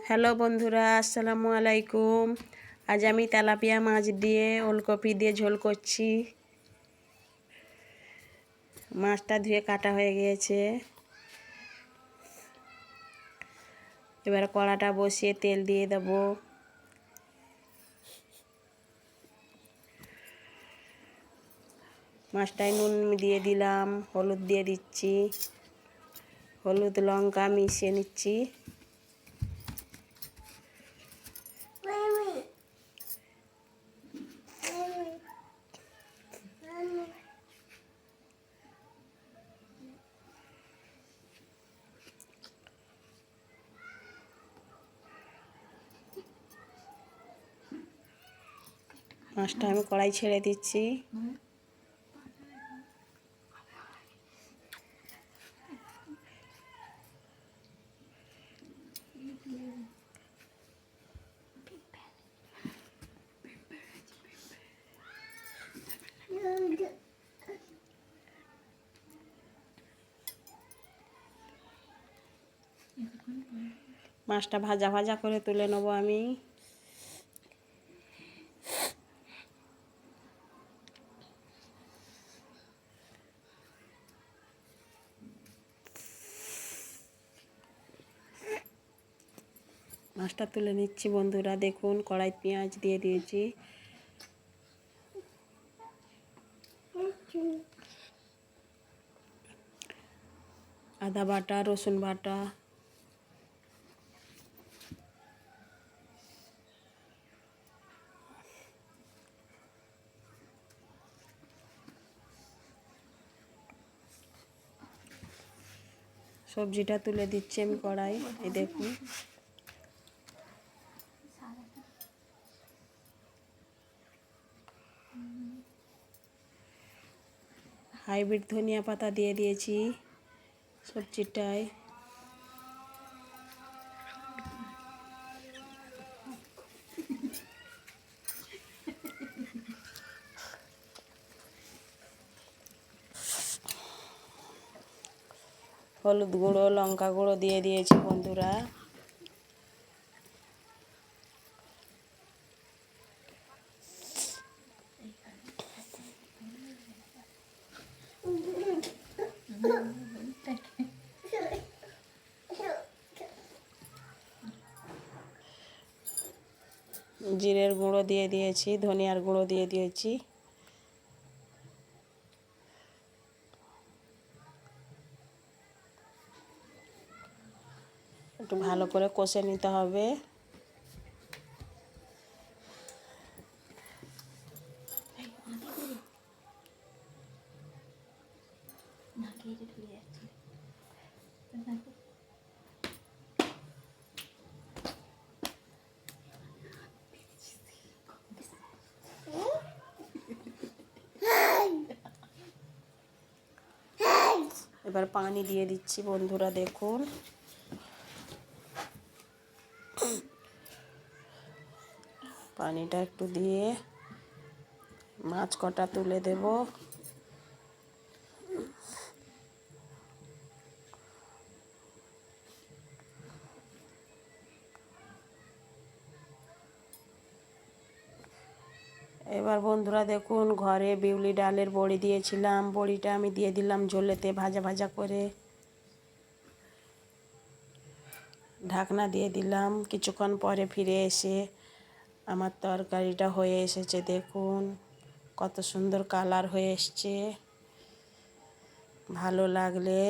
Hello বন্ধুরা, আসসালামু আলাইকুম। আজ আমি তেলাপিয়া মাছ দিয়ে ওলকপি দিয়ে ঝোল করছি। মাছটা ধুয়ে কাটা হয়ে গিয়েছে। এবার কড়াটা বসিয়ে তেল দিয়ে দেব। মাছটায় নুন দিয়ে দিলাম, হলুদ দিয়ে দিচ্ছি, হলুদ লঙ্কা মিশিয়ে নিচ্ছি। মাছটা আমি কড়াই ছেড়ে দিচ্ছি। মাছটা ভাজা ভাজা করে তুলে নেব আমি। মাছটা তুলে নিচ্ছি বন্ধুরা, দেখুন কড়াই পেঁয়াজ দিয়ে দিয়েছি। আদা বাটা, রসুন বাটা, সবজিটা তুলে দিচ্ছি আমি কড়াই। এই দেখুন, হাইব্রিড ধনিয়া পাতা দিয়ে দিয়েছি সবজিটায়। হলুদ গুঁড়ো, লঙ্কা গুঁড়ো দিয়ে দিয়েছি বন্ধুরা। জিরের গুঁড়ো দিয়ে দিয়েছি, ধনিয়ার গুঁড়ো দিয়ে দিয়েছি। একটু ভালো করে কষে নিতে হবে। এবার পানি দিয়ে দিচ্ছি বন্ধুরা, দেখুন। পানিটা একটু দিয়ে মাছ কটা তুলে দেব। এবার বন্ধুরা দেখুন, ঘরে বিউলি ডালের বড়ি দিয়েছিলাম, বড়িটা আমি দিয়ে দিলাম ঝোলেতে ভাজা ভাজা করে। ঢাকনা দিয়ে দিলাম। কিছুক্ষণ পরে ফিরে এসে আমার তরকারিটা হয়ে এসেছে, দেখুন কত সুন্দর কালার হয়ে এসছে। ভালো লাগলে